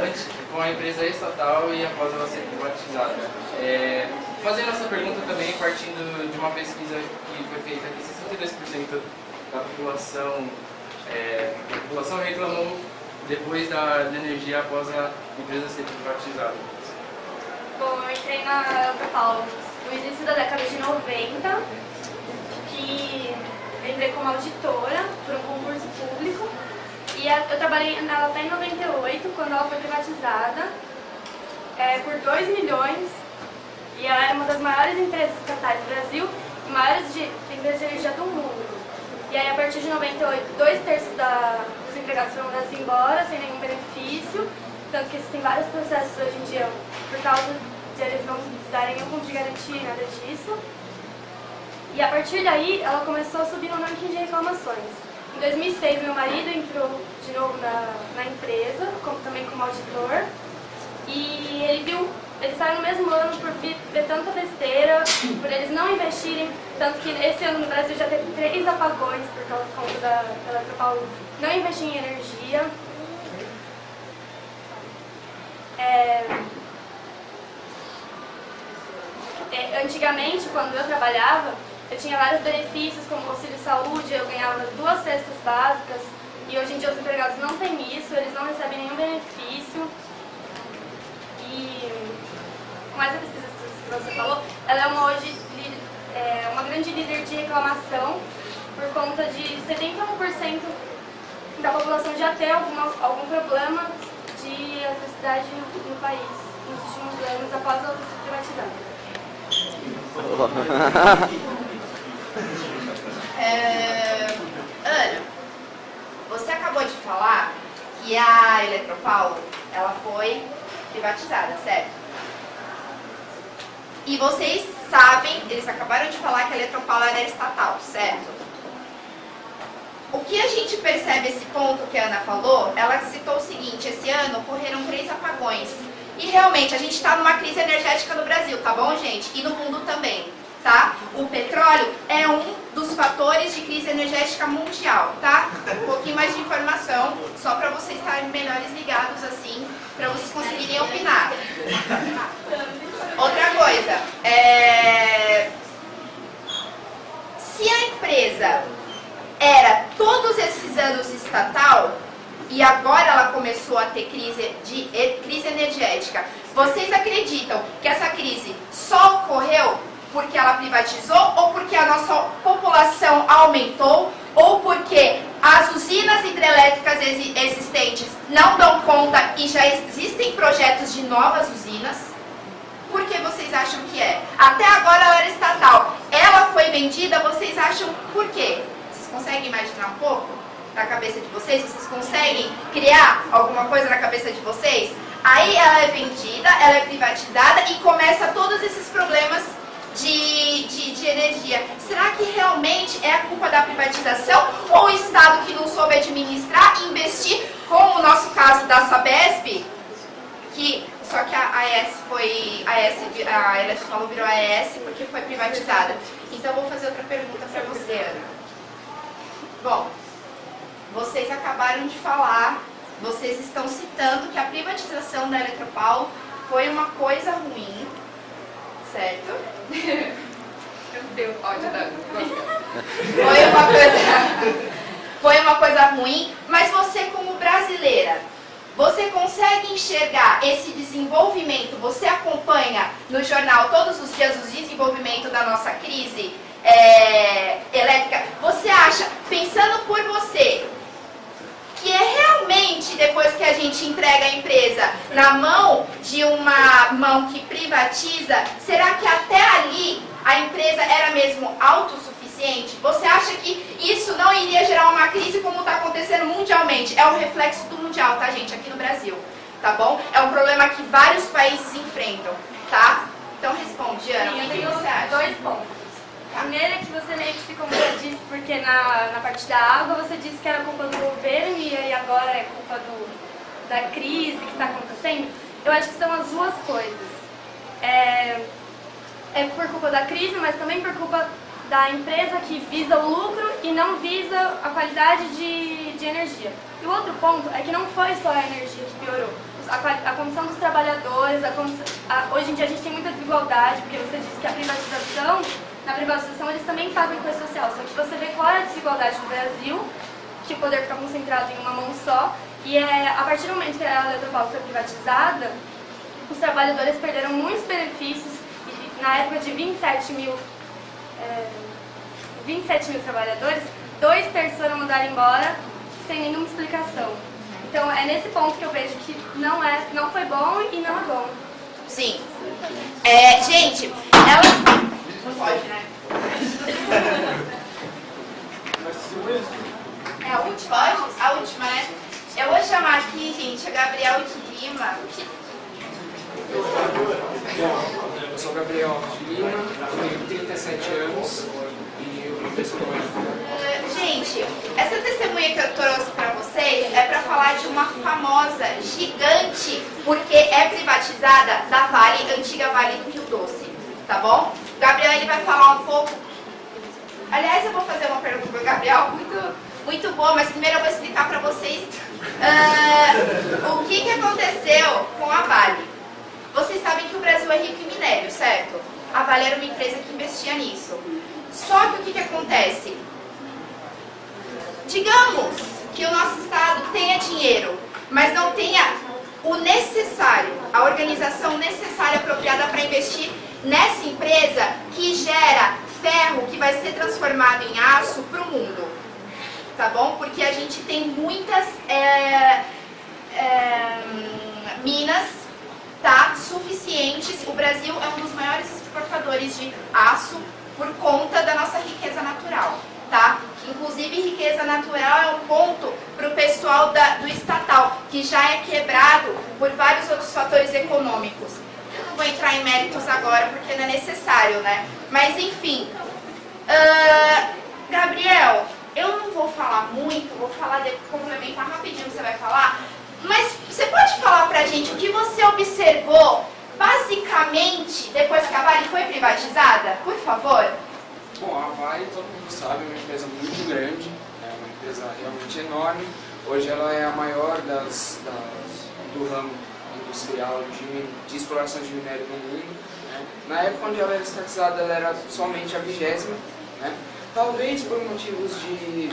antes, com a empresa estatal e após ela ser privatizada. Fazendo essa pergunta também, partindo de uma pesquisa que foi feita que 62% da população reclamou depois da energia após a empresa ser privatizada. Bom, eu entrei na Europal no início da década de 90 e eu entrei como auditora por um concurso público e eu trabalhei nela até em 98, quando ela foi privatizada por 2 milhões e ela era uma das maiores empresas estatais do Brasil e maiores empresas de energia do mundo. E aí, a partir de 98, 2/3 dos empregados foram mandados embora, sem nenhum benefício, tanto que existem vários processos hoje em dia por causa de eles não darem nenhum ponto de garantia, nada disso. E a partir daí, ela começou a subir no ranking de reclamações. Em 2006, meu marido entrou de novo na empresa, também como auditor, e ele saiu no mesmo ano por ver tanta besteira, por eles não investirem, tanto que esse ano no Brasil já teve 3 apagões por conta da Eletropaulo não investir em energia. Antigamente, quando eu trabalhava, eu tinha vários benefícios, como auxílio saúde, eu ganhava 2 cestas básicas, e hoje em dia os empregados não têm isso, eles não recebem nenhum benefício. E com essa pesquisa que você falou, ela é uma grande líder conta de 71% da população já ter algum problema de eletricidade no país nos últimos anos após ela ter sido privatizada. Ana, você acabou de falar que a Eletropaulo, ela foi privatizada, certo? E vocês sabem, eles acabaram de falar que a Eletropaulo era estatal, certo? O que a gente percebe esse ponto que a Ana falou, ela citou o seguinte: esse ano ocorreram 3 apagões. E realmente, a gente está numa crise energética no Brasil, tá bom, gente? E no mundo também, tá? O petróleo é um dos fatores de crise energética mundial, tá? Um pouquinho mais de informação, só para vocês estarem melhores ligados assim, para vocês conseguirem opinar. Outra coisa, se a empresa era todos esses anos estatal e agora ela começou a ter crise energética, vocês acreditam que essa crise só ocorreu porque ela privatizou ou porque a nossa população aumentou ou porque as usinas hidrelétricas existentes não dão conta e já existem projetos de novas usinas? Por que vocês acham que é? Até agora ela era estatal. Ela foi vendida, vocês acham por quê? Vocês conseguem imaginar um pouco na cabeça de vocês? Vocês conseguem criar alguma coisa na cabeça de vocês? Aí ela é vendida, ela é privatizada e começa todos esses problemas de energia. Será que realmente é a culpa da privatização ou o Estado que não soube administrar e investir, como o nosso caso da Sabesp, só que a Eletropaulo virou AES porque foi privatizada. Então eu vou fazer outra pergunta para você, Ana. Bom, vocês acabaram de falar, vocês estão citando que a privatização da Eletropaulo foi uma coisa ruim, certo? Eu não tenho ódio da... Foi uma coisa ruim, mas você como brasileira, você consegue enxergar esse desenvolvimento? Você acompanha no jornal todos os dias o desenvolvimento da nossa crise elétrica? Você acha, pensando por você, que é realmente depois que a gente entrega a empresa na mão de uma mão que privatiza, será que até ali a empresa era mesmo autossuficiente? Você acha que isso não iria gerar uma crise como está acontecendo mundialmente? É um reflexo do mundial, tá, gente? Aqui no Brasil, tá bom? É um problema que vários países enfrentam, tá? Então responde, Ana, o que você acha? 2 pontos. Primeiro é que você meio que se contradisse, porque na parte da água você disse que era culpa do governo e aí agora é culpa da crise que está acontecendo. Eu acho que são as duas coisas. É por culpa da crise, mas também por culpa da empresa que visa o lucro e não visa a qualidade de energia. E o outro ponto é que não foi só a energia que piorou. A condição dos trabalhadores, hoje em dia a gente tem muita desigualdade, porque você disse que na privatização eles também fazem coisa social, só que você vê qual é a desigualdade no Brasil, que o poder fica concentrado em uma mão só, e a partir do momento que a Eletropaulo foi privatizada, os trabalhadores perderam muitos benefícios, e na época de 27 mil trabalhadores, 2/3 foram mandados embora sem nenhuma explicação. Então é nesse ponto que eu vejo que não foi bom e não é bom. Sim. Gente, ela... Pode, né? É a última? Pode? A última, né? Eu vou chamar aqui, gente, a Gabriel de Lima. Eu sou Gabriel de Lima, tenho 37 anos e eu professor Gente, essa testemunha que eu trouxe pra vocês é pra falar de uma famosa, gigante, porque é privatizada, da Vale, antiga Vale do Rio Doce, tá bom? O Gabriel, ele vai falar um pouco... Aliás, eu vou fazer uma pergunta pro Gabriel, muito boa, mas primeiro eu vou explicar pra vocês o que aconteceu com a Vale. Vocês sabem que o Brasil é rico em minério, certo? A Vale era uma empresa que investia nisso. Só que o que acontece? Digamos que o nosso Estado tenha dinheiro, mas não tenha o necessário, a organização necessária, apropriada para investir nessa empresa que gera ferro que vai ser transformado em aço para o mundo, tá bom? Porque a gente tem muitas minas, tá, suficientes. O Brasil é um dos maiores exportadores de aço por conta da nossa riqueza natural, tá? Inclusive, riqueza natural é um ponto para o pessoal do estatal, que já é quebrado por vários outros fatores econômicos. Eu não vou entrar em méritos agora, porque não é necessário, né? Mas, enfim. Gabriel, eu não vou falar muito, vou complementar rapidinho o que você vai falar, mas você pode falar pra gente o que você observou, basicamente, depois que a Vale foi privatizada? Por favor. Bom, a Vale, todo mundo sabe, é uma empresa muito grande, é uma empresa realmente enorme. Hoje ela é a maior do ramo industrial de exploração de minério no mundo. Né? Na época onde ela era estatizada, ela era somente a 20ª. Né? Talvez por motivos de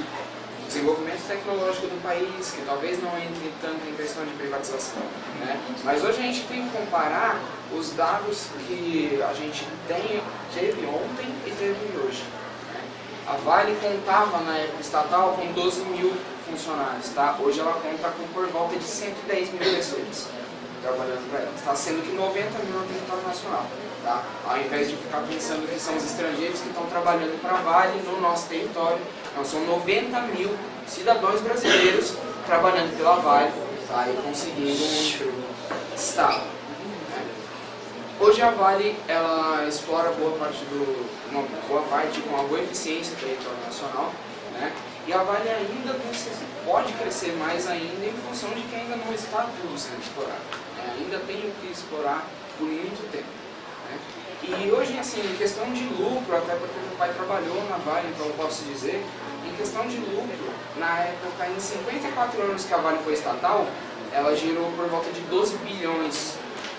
desenvolvimento tecnológico do país, que talvez não entre tanto em questão de privatização. Né? Mas hoje a gente tem que comparar os dados que a gente teve ontem e teve hoje. Né? A Vale contava na época estatal com 12 mil funcionários, tá? Hoje ela conta com por volta de 110 mil pessoas trabalhando para ela. Está sendo que 90 mil no território nacional. Tá? Ao invés de ficar pensando que são os estrangeiros que estão trabalhando para a Vale no nosso território, não, são 90 mil cidadãos brasileiros trabalhando pela Vale, tá? E conseguindo um emprego estável. Né? Hoje a Vale ela explora uma boa parte com uma boa eficiência do território nacional, né? E a Vale ainda pode crescer mais ainda em função de que ainda não está tudo sendo explorado. Né? Ainda tem o que explorar por muito tempo. E hoje, assim, em questão de lucro, até porque meu pai trabalhou na Vale, então eu posso dizer, em questão de lucro, na época, em 54 anos que a Vale foi estatal, ela gerou por volta de 12 bilhões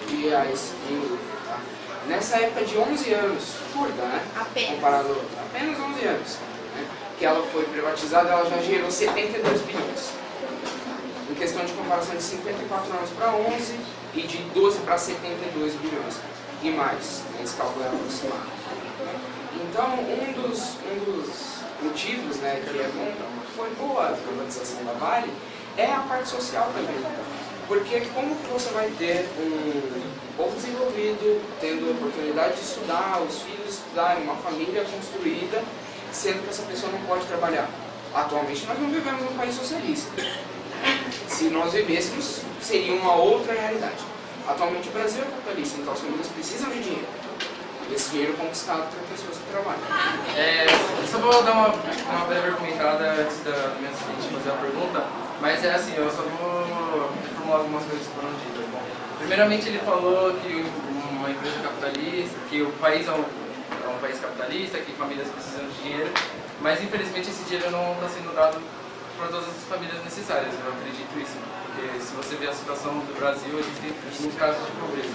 de reais em lucro. Tá? Nessa época de 11 anos, curta, né? Comparado a apenas 11 anos, né? Que ela foi privatizada, ela já gerou 72 bilhões. Em questão de comparação de 54 anos para 11 e de 12 para 72 bilhões. E mais, esse cálculo é aproximado. Então, um dos motivos, né, que é bom, foi boa a privatização da Vale, é a parte social também. Porque como que você vai ter um povo desenvolvido, tendo a oportunidade de estudar, os filhos estudarem, uma família construída, sendo que essa pessoa não pode trabalhar? Atualmente nós não vivemos num país socialista. Se nós vivêssemos, seria uma outra realidade. Atualmente o Brasil é capitalista, então as famílias precisam de dinheiro. E esse dinheiro é conquistado por pessoas que trabalham. Eu só vou dar uma breve argumentada antes da minha assistente fazer a pergunta, mas é assim, eu só vou reformular algumas coisas que foram ditas. Bom, primeiramente ele falou que uma empresa capitalista, que o país é um país capitalista, que famílias precisam de dinheiro, mas infelizmente esse dinheiro não está sendo dado para todas as famílias necessárias, eu acredito isso. Porque se você vê a situação do Brasil, existem muitos casos de pobreza.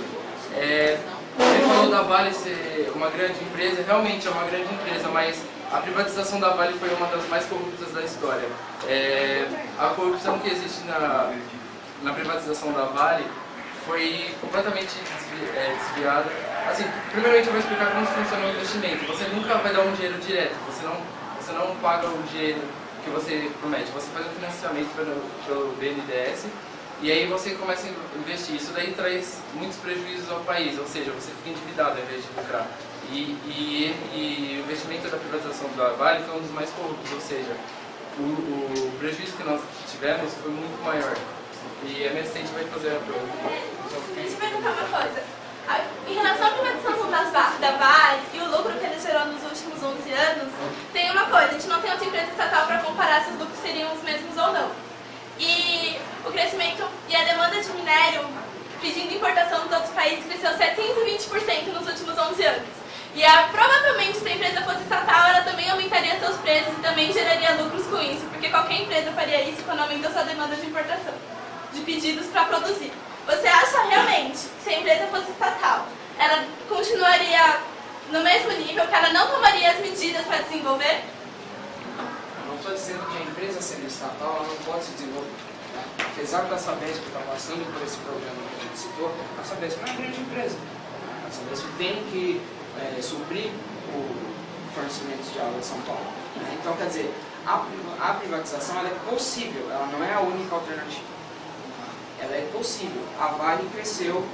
Ele falou da Vale ser uma grande empresa, realmente é uma grande empresa, mas a privatização da Vale foi uma das mais corruptas da história. A corrupção que existe na privatização da Vale foi completamente desviada. Assim, primeiramente eu vou explicar como funciona o investimento. Você nunca vai dar um dinheiro direto, você não paga o dinheiro que você promete, você faz um financiamento pelo BNDES e aí você começa a investir. Isso daí traz muitos prejuízos ao país, ou seja, você fica endividado ao invés de lucrar. E o investimento da privatização da Vale foi um dos mais corruptos, ou seja, o prejuízo que nós tivemos foi muito maior. E a minha assistente vai fazer a pergunta. Deixa eu perguntar uma coisa. Em relação à privatização da Vale e o lucro que ele gerou nos últimos 11 anos, tem uma coisa, a gente não tem outra empresa estatal para comparar se os lucros seriam os mesmos ou não. E o crescimento e a demanda de minério pedindo importação dos outros países cresceu 720% nos últimos 11 anos. E provavelmente se a empresa fosse estatal, ela também aumentaria seus preços e também geraria lucros com isso, porque qualquer empresa faria isso quando aumenta sua demanda de importação, de pedidos para produzir. Você acha realmente que se a empresa fosse estatal, ela continuaria no mesmo nível, que ela não tomaria as medidas para desenvolver? Eu não estou dizendo que a empresa sendo estatal, ela não pode se desenvolver. Né? Apesar da Sabesp estar passando por esse problema que a gente citou, a Sabesp não é uma grande empresa. A Sabesp tem que suprir o fornecimentos de água de São Paulo. Então, quer dizer, a privatização ela é possível, ela não é a única alternativa. Ela é possível. A Vale cresceu,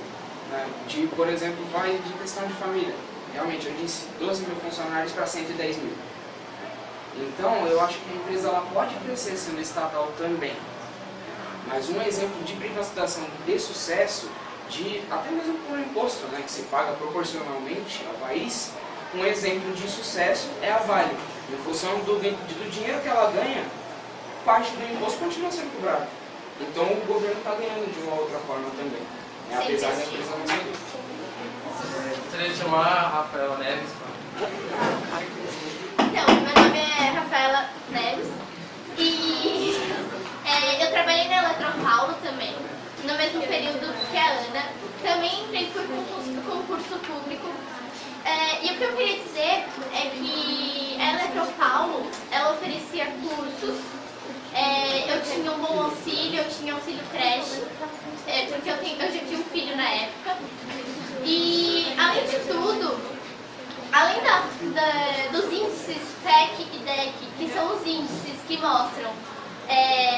né, por exemplo, Vale de questão de família. Realmente, eu disse 12 mil funcionários para 110 mil. Então, eu acho que a empresa ela pode crescer sendo estatal também. Mas um exemplo de privatização de sucesso, até mesmo por imposto, né, que se paga proporcionalmente ao país, um exemplo de sucesso é a Vale. Em função do dinheiro que ela ganha, parte do imposto continua sendo cobrado. Então o governo está ganhando de uma outra forma também, né, apesar da empresa não ser. Gostaria de chamar a Rafaela Neves. Então, meu nome é Rafaela Neves e eu trabalhei na Eletropaulo também, no mesmo período que a Ana. Também entrei por concurso público. E o que eu queria dizer é que a Eletropaulo, ela oferecia cursos, eu tinha um bom auxílio, eu tinha auxílio creche, porque eu já tinha um filho na época. E, além de tudo, além dos índices FEC e DEC, que são os índices que mostram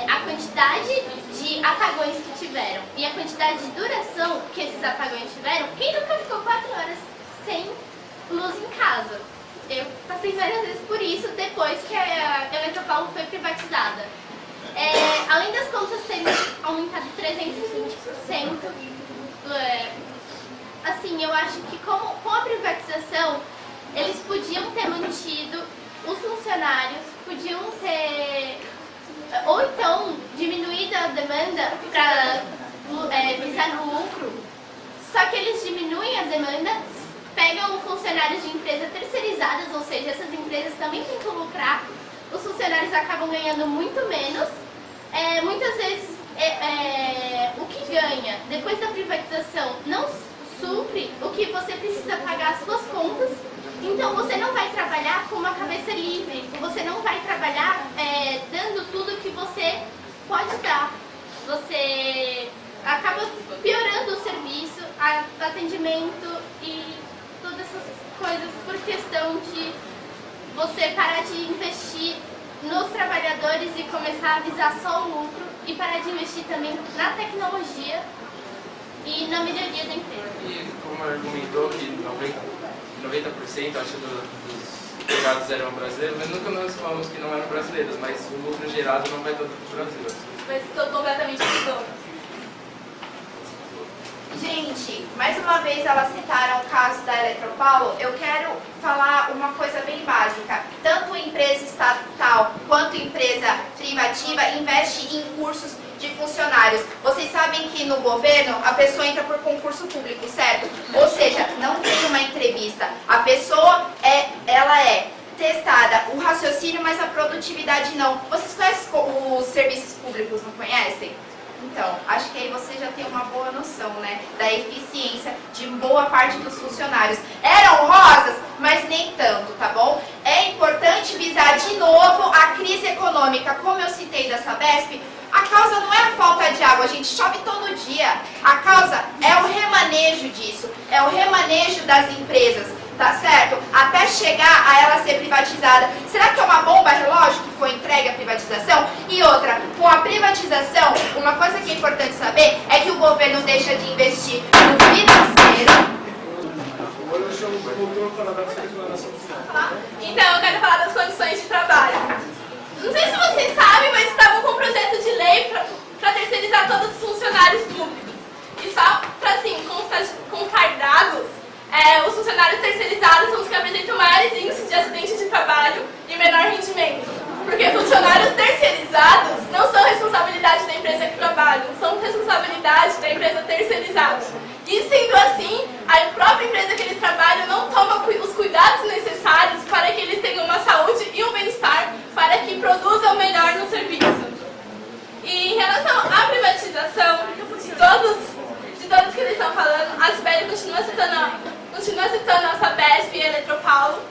a quantidade de apagões que tiveram e a quantidade de duração que esses apagões tiveram, quem nunca ficou 4 horas sem luz em casa? Eu passei várias vezes por isso depois que a Eletropaulo foi privatizada. Além das contas terem aumentado 320%, assim, eu acho que com a privatização eles podiam ter mantido os funcionários, podiam ter, ou então diminuído a demanda para visar no lucro. Só que eles diminuem a demanda, pegam funcionários de empresas terceirizadas, ou seja, essas empresas também tentam lucrar, os funcionários acabam ganhando muito menos. Muitas vezes o que ganha depois da privatização não supre o que você precisa pagar as suas contas, então você não vai trabalhar com uma cabeça livre, você não vai trabalhar dando tudo que você pode dar. Você acaba piorando o serviço, o atendimento e todas essas coisas por questão de você parar de investir nos trabalhadores e começar a visar só o lucro e parar de investir também na tecnologia e na melhoria da empresa. E como argumentou que 90% acho dos empregados eram brasileiros, mas nunca nós falamos que não eram brasileiros, mas o lucro gerado não vai todo para o Brasil. Mas estou completamente donos. Gente, mais uma vez elas citaram o caso da Eletropaulo, eu quero falar uma coisa bem básica. Tanto empresa estatal quanto empresa privativa investe em cursos de funcionários. Vocês sabem que no governo a pessoa entra por concurso público, certo? Ou seja, não tem uma entrevista. A pessoa ela é testada, o raciocínio, mas a produtividade não. Vocês conhecem os serviços públicos, não conhecem? Então, acho que aí você já tem uma boa noção, né, da eficiência de boa parte dos funcionários. Eram rosas, mas nem tanto, tá bom? É importante visar de novo a crise econômica. Como eu citei da Sabesp, a causa não é a falta de água, a gente chove todo dia. A causa é o remanejo disso, é o remanejo das empresas, tá certo? Até chegar a ela ser privatizada. Será que é uma bomba relógio que foi entregue à privatização? E outra, com a privatização, uma coisa que é importante saber é que o governo deixa de investir no financeiro. Agora eu chamo o doutor para dar sua declaração final. Então, eu quero falar das condições de trabalho. Não sei se vocês sabem, mas estavam com um projeto de lei para terceirizar todos os funcionários públicos. E só para, assim, constar dados, os funcionários terceirizados são os que apresentam maiores índices de acidente de trabalho e menor rendimento. Porque funcionários terceirizados não são responsabilidade da empresa que trabalham, são responsabilidade da empresa terceirizada. E sendo assim, a própria empresa que eles trabalham não toma os cuidados necessários para que eles tenham uma saúde e um bem-estar, para que produzam melhor no serviço. E em relação à privatização, de todos que eles estão falando, a SPED continua citando a Sabesp e a Eletropaulo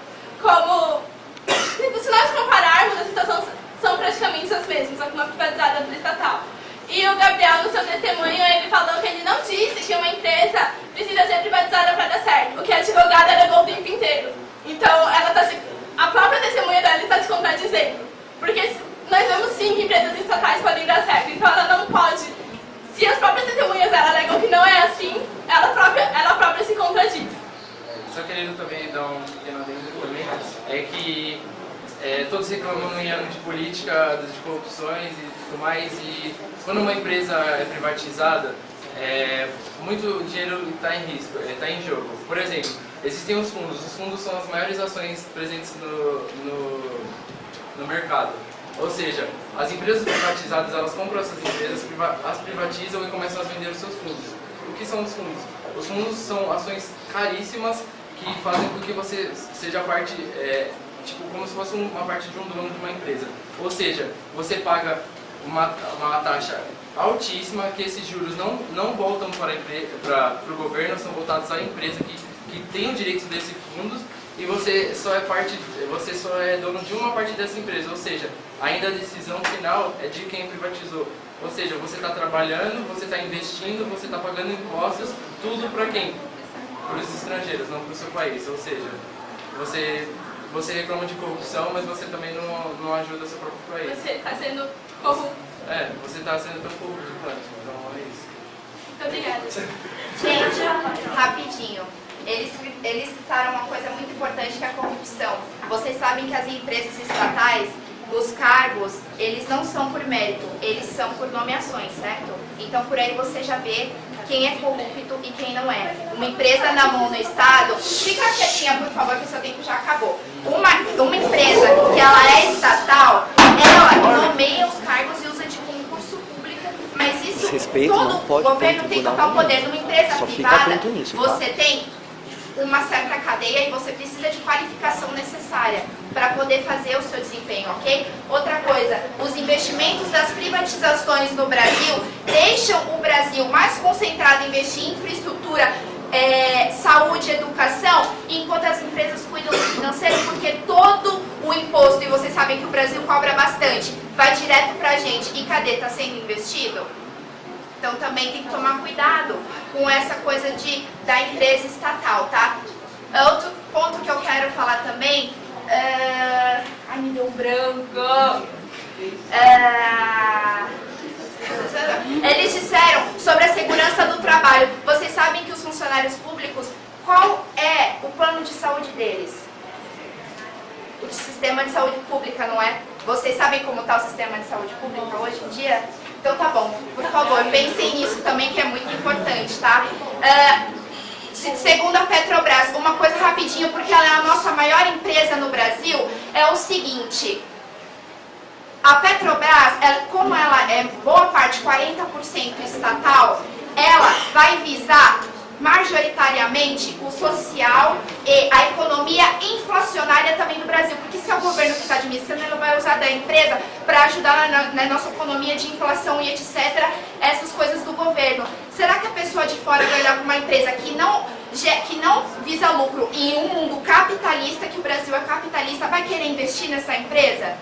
como, se nós compararmos, as situações são praticamente as mesmas, só que uma privatizada por estatal. E o Gabriel, no seu testemunho, ele falou que ele não disse que uma empresa precisa ser privatizada para dar certo. O que a advogada alegou o tempo inteiro. Então, ela está se todos reclamam em ano de política, de corrupções e tudo mais, e quando uma empresa é privatizada, muito dinheiro está em risco, está em jogo. Por exemplo, existem os fundos são as maiores ações presentes no mercado. Ou seja, as empresas privatizadas, elas compram essas empresas, as privatizam e começam a vender os seus fundos. O que são os fundos? Os fundos são ações caríssimas que fazem com que você seja parte, tipo, como se fosse uma parte de um dono de uma empresa. Ou seja, você paga uma taxa altíssima, que esses juros não voltam para o governo, são voltados à empresa que tem o direito desses fundos, e você só é dono de uma parte dessa empresa, ou seja, ainda a decisão final é de quem privatizou. Ou seja, você está trabalhando, você está investindo, você está pagando impostos, tudo para quem? Para os estrangeiros, não para o seu país. Ou seja, você reclama de corrupção, mas você também não ajuda o seu próprio país. Você está sendo corrupto. Você está sendo tão corrupto quanto, então é isso. Muito obrigada. Gente, rapidinho. Eles citaram uma coisa muito importante, que é a corrupção. Vocês sabem que as empresas estatais, os cargos, eles não são por mérito, eles são por nomeações, certo? Então por aí você já vê quem é corrupto e quem não é. Uma empresa na mão do Estado, fica quietinha por favor, que o seu tempo já acabou. Uma empresa que ela é estatal, ela nomeia os cargos e usa de concurso público, mas isso Respeito, todo não pode governo ter tem tribunal total poder. nenhum. Numa empresa Só fica privada, atento nisso, tá? você tem uma certa cadeia e você precisa de qualificação necessária para poder fazer o seu desempenho, ok? Outra coisa, os investimentos das privatizações no Brasil deixam o Brasil mais concentrado em investir em infraestrutura, saúde, educação, enquanto as empresas cuidam do financeiro, porque todo o imposto, e vocês sabem que o Brasil cobra bastante, vai direto pra gente. E cadê? Está sendo investido? Então também tem que tomar cuidado com essa coisa da empresa estatal, tá? Outro ponto que eu quero falar também, ai, me deu um branco. Eles disseram sobre a segurança do trabalho. Vocês sabem que os funcionários públicos, qual é o plano de saúde deles? O sistema de saúde pública, não é? Vocês sabem como está o sistema de saúde pública hoje em dia? Então tá bom, por favor, pensem nisso também, que é muito importante, tá? Segundo a Petrobras, uma coisa rapidinho, porque ela é a nossa maior empresa no Brasil, é o seguinte: a Petrobras, como ela é boa parte, 40% estatal, ela vai visar majoritariamente o social e a economia inflacionária também do Brasil, porque se é o governo que está administrando, ele vai usar da empresa para ajudar na nossa economia de inflação e etc, essas coisas do governo. Será que a pessoa de fora vai olhar para uma empresa que não visa lucro em um mundo capitalista, que o Brasil é capitalista, vai querer investir nessa empresa?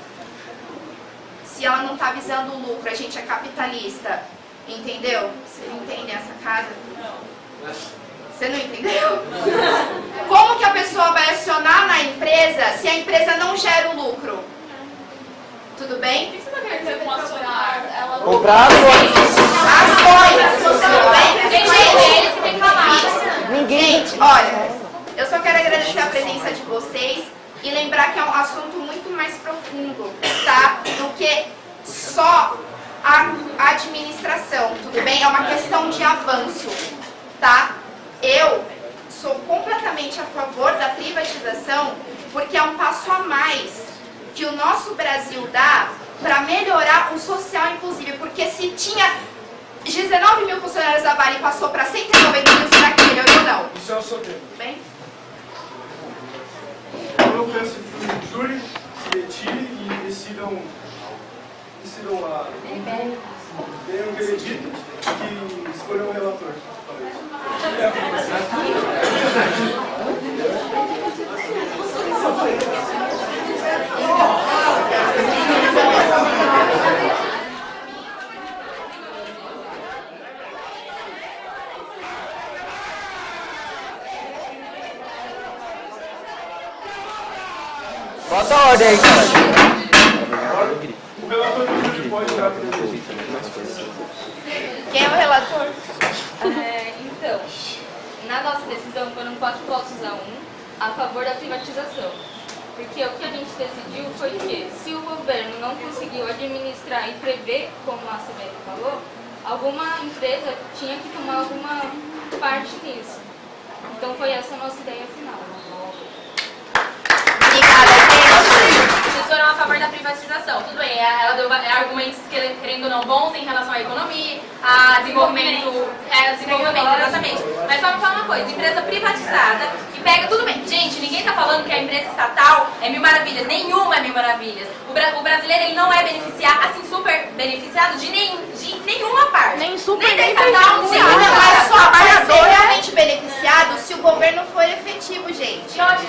Se ela não está visando o lucro, a gente é capitalista, entendeu? Você entende essa sacada? Você não entendeu? Como que a pessoa vai acionar na empresa se a empresa não gera o lucro? Tudo bem? O que você está querendo dizer com acionar? Comprar Ações, tudo bem? Gente, tem que falar. Gente, olha, eu só quero agradecer a presença de vocês e lembrar que é um assunto muito mais profundo, tá? Do que só a administração, tudo bem? É uma questão de avanço, tá? Eu sou completamente a favor da privatização, porque é um passo a mais que o nosso Brasil dá para melhorar o social, inclusive, porque se tinha 19 mil funcionários da Vale e passou para 190 mil, será que melhorou ou não? Isso é o seu tempo. Tudo bem? Então eu peço que o júri se retire e decidam tenham um veredito que escolham o relator. Bota a ordem aí, cara. O relator do júri pode dar para ele. Quem é o relator? Então, na nossa decisão foram 4 votos a 1 a favor da privatização. Porque o que a gente decidiu foi que, se o governo não conseguiu administrar e prever, como a Sibeli falou, alguma empresa tinha que tomar alguma parte nisso. Então foi essa a nossa ideia final. Vocês foram a favor da privatização. Tudo bem, ela deu argumentos, querendo ou não, bons em relação à economia, a desenvolvimento, exatamente. Mas só me fala uma coisa, empresa privatizada, que pega, tudo bem, gente, ninguém tá falando que a empresa estatal é mil maravilhas, nenhuma é mil maravilhas. O brasileiro, ele não é beneficiado, assim, super beneficiado de nenhuma parte. Nem super, nem da nem estatal, Sim, nem mas só vai ser trabalhadora. realmente beneficiado se o governo for efetivo, gente. Não, peraí.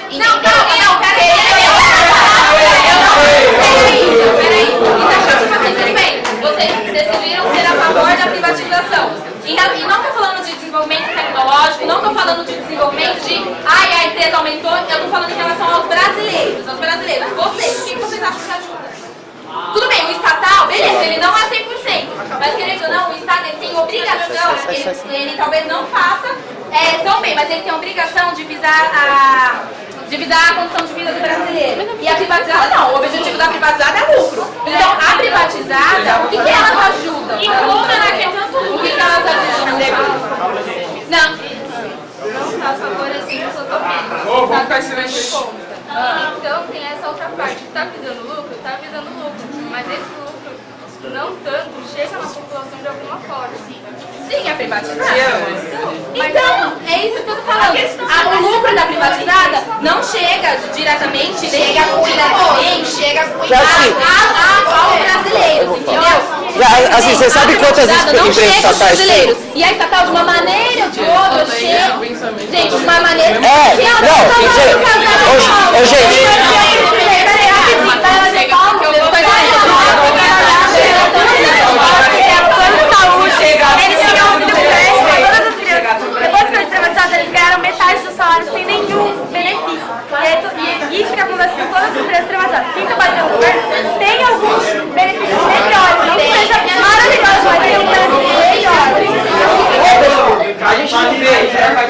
Então, tipo assim, tudo bem. Vocês decidiram ser a favor da privatização. E não tô falando de desenvolvimento tecnológico, não tô falando de desenvolvimento de a empresa aumentou, eu tô falando em relação aos brasileiros. Vocês, o que vocês acham que ajuda? Tudo bem, o estatal, beleza, ele não é 100%, mas querendo ou não, o Estado ele tem obrigação, ele talvez não faça tão bem, mas ele tem obrigação de visar a condição de vida do brasileiro. E a privatizada não, o objetivo da privatizada é lucro. Então a privatizada, o que elas ajudam? O que elas ajudam? Não tá a favor assim, eu só tô vendo. Vamos ficar em silêncio. Então tem essa outra parte, tá visando lucro, mas esse lucro não tanto chega na população de alguma forma. Sim, é privatizada. Então, é isso que eu tô falando. O lucro da privatizada não chega diretamente, chega com aos brasileiros, entendeu? Assim, você sabe quantas empresas estatais tem? E a estatal, de uma maneira ou de outra, chega... Gente, de uma maneira... Depois que eles privatizaram, eles ganharam metade do salário sem nenhum benefício. E isso que acontece com todas as empresas privatizadas. Quem trabalha no governo tem alguns benefícios melhores. Não que seja maravilhoso, mas tem um benefício melhor.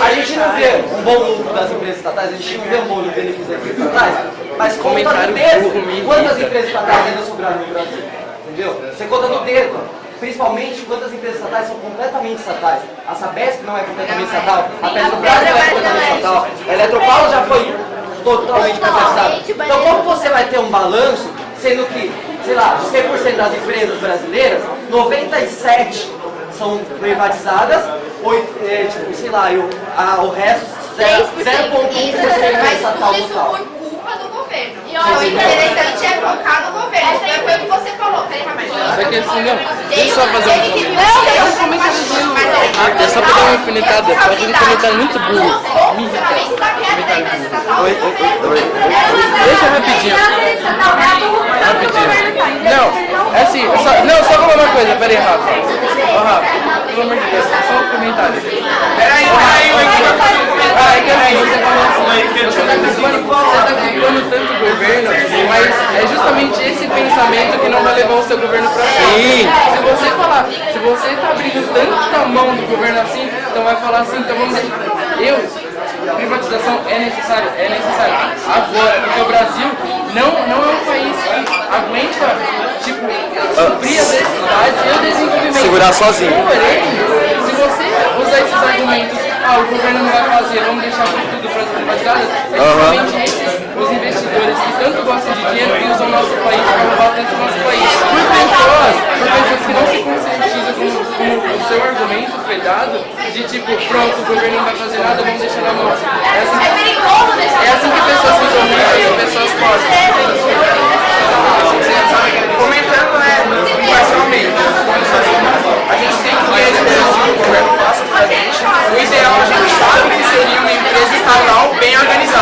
A gente não vê um bom lucro das empresas estatais, a gente não vê um bom benefício das empresas estatais, mas conta no dedo quantas empresas estatais ainda sobraram no Brasil, entendeu? Você conta no dedo, principalmente quantas empresas estatais são completamente estatais. A Sabesp não é completamente estatal, a Petrobras não é completamente estatal, a Eletropaulo já foi totalmente privatizada. Então como você vai ter um balanço, sendo que, sei lá, de 100% das empresas brasileiras, 97 são privatizadas, tipo, sei lá, o resto, 0,1% é estatal Isso total. por culpa do governo. E o interessante é focar no governo. Foi o que você falou. Peraí, rapidinho. Deixa eu só fazer um comentário. É só pra dar uma alfinetada. Eu acho uma alfinetada muito burra. Deixa rapidinho. Não, é assim, só falar uma coisa, peraí, Rafa. Ó, Rafa, pelo amor de Deus, só um comentário. Peraí. É que assim, você falou assim, você tá culpando tanto o governo, mas é justamente esse pensamento que não vai levar o seu governo pra frente. Se você tá abrindo tanto a mão do governo assim, então vai falar assim, então vamos dizer, privatização é necessário agora, porque o Brasil não é um país que aguenta, tipo, suprir as necessidades e o desenvolvimento. Segurar sozinho. Porém, se você usar esses argumentos, o governo não vai fazer, vamos deixar tudo para as privatizadas, é justamente os investidores que tanto gostam de dinheiro que usam o nosso país para roubar tanto o nosso país. Por pessoas que não se conscientizam com o seu argumento fedado, de tipo, pronto, o governo não vai fazer nada, vamos deixar na mão. É assim que pessoas ficam ricas e pessoas pobres. Comentando, imparcialmente, a gente tem que ver o governo faça pra gente. O ideal a gente sabe que seria uma empresa estatal bem organizada.